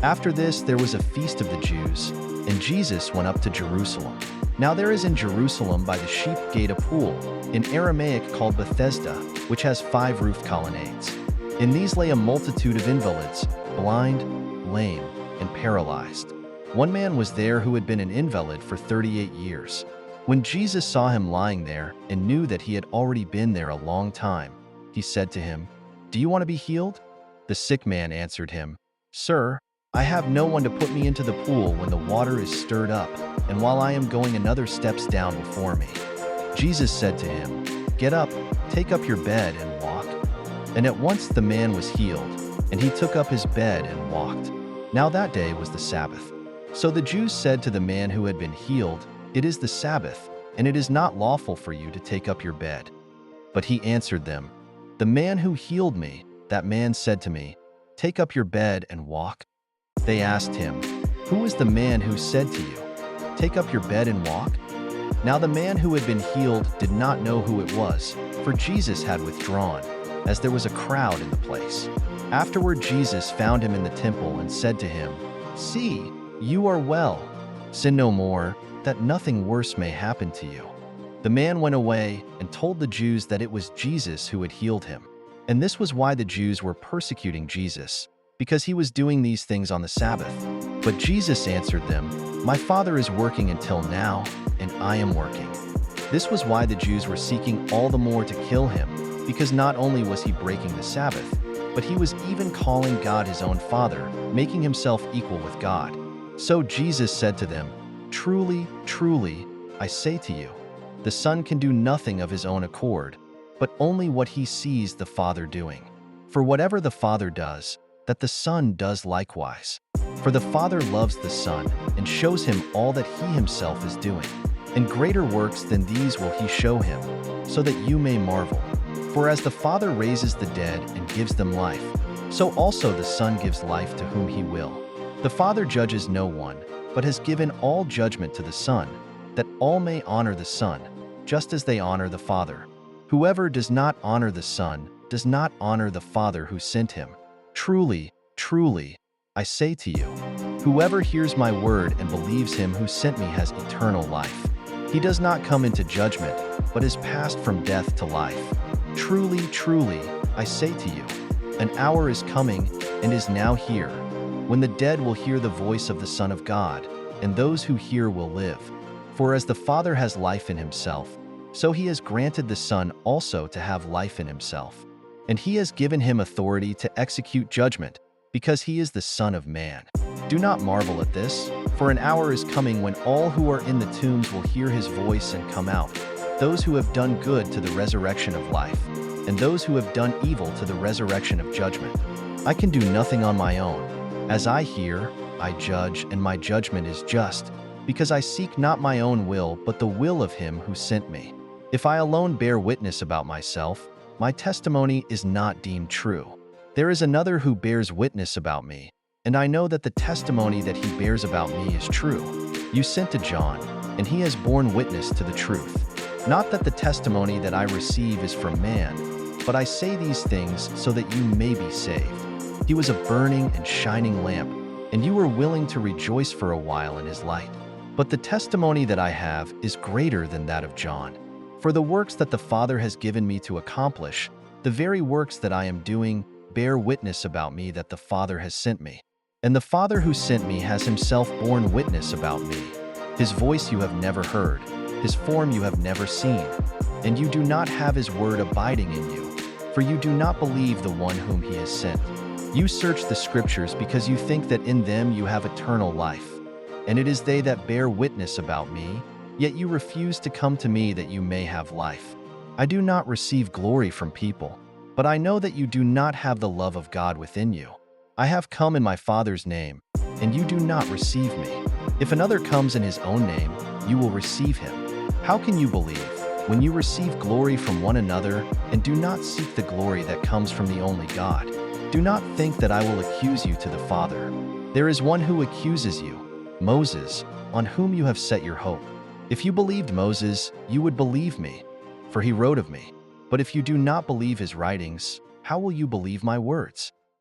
After this, there was a feast of the Jews, and Jesus went up to Jerusalem. Now there is in Jerusalem by the sheep gate a pool, in Aramaic called Bethesda, which has 5 roofed colonnades. In these lay a multitude of invalids, blind, lame, and paralyzed. One man was there who had been an invalid for 38 years. When Jesus saw him lying there and knew that he had already been there a long time, he said to him, "Do you want to be healed?" The sick man answered him, "Sir, I have no one to put me into the pool when the water is stirred up, and while I am going another steps down before me." Jesus said to him, "Get up, take up your bed and walk." And at once the man was healed, and he took up his bed and walked. Now that day was the Sabbath. So the Jews said to the man who had been healed, "It is the Sabbath, and it is not lawful for you to take up your bed." But he answered them, "The man who healed me, that man said to me, 'Take up your bed and walk.'" They asked him, "Who is the man who said to you, 'Take up your bed and walk'?" Now the man who had been healed did not know who it was, for Jesus had withdrawn, as there was a crowd in the place. Afterward Jesus found him in the temple and said to him, "See, you are well. Sin no more, that nothing worse may happen to you." The man went away and told the Jews that it was Jesus who had healed him. And this was why the Jews were persecuting Jesus, because he was doing these things on the Sabbath. But Jesus answered them, "My Father is working until now, and I am working." This was why the Jews were seeking all the more to kill him, because not only was he breaking the Sabbath, but he was even calling God his own Father, making himself equal with God. So Jesus said to them, "Truly, truly, I say to you, the Son can do nothing of his own accord, but only what he sees the Father doing. For whatever the Father does, that the Son does likewise. For the Father loves the Son and shows him all that he himself is doing. And greater works than these will he show him, so that you may marvel. For as the Father raises the dead and gives them life, so also the Son gives life to whom he will. The Father judges no one, but has given all judgment to the Son, that all may honor the Son, just as they honor the Father. Whoever does not honor the Son does not honor the Father who sent him. Truly, truly, I say to you, whoever hears my word and believes him who sent me has eternal life. He does not come into judgment, but is passed from death to life. Truly, truly, I say to you, an hour is coming and is now here, when the dead will hear the voice of the Son of God, and those who hear will live. For as the Father has life in himself, so he has granted the Son also to have life in himself. And he has given him authority to execute judgment, because he is the Son of Man. Do not marvel at this, for an hour is coming when all who are in the tombs will hear his voice and come out, those who have done good to the resurrection of life, and those who have done evil to the resurrection of judgment. I can do nothing on my own. As I hear, I judge, and my judgment is just, because I seek not my own will but the will of him who sent me. If I alone bear witness about myself, my testimony is not deemed true. There is another who bears witness about me, and I know that the testimony that he bears about me is true. You sent to John, and he has borne witness to the truth. Not that the testimony that I receive is from man, but I say these things so that you may be saved. He was a burning and shining lamp, and you were willing to rejoice for a while in his light. But the testimony that I have is greater than that of John. For the works that the Father has given me to accomplish, the very works that I am doing, bear witness about me that the Father has sent me. And the Father who sent me has himself borne witness about me. His voice you have never heard, his form you have never seen, and you do not have his word abiding in you, for you do not believe the one whom he has sent. You search the Scriptures because you think that in them you have eternal life, and it is they that bear witness about me, yet you refuse to come to me that you may have life. I do not receive glory from people, but I know that you do not have the love of God within you. I have come in my Father's name, and you do not receive me. If another comes in his own name, you will receive him. How can you believe, when you receive glory from one another, and do not seek the glory that comes from the only God? Do not think that I will accuse you to the Father. There is one who accuses you, Moses, on whom you have set your hope. If you believed Moses, you would believe me, for he wrote of me. But if you do not believe his writings, how will you believe my words?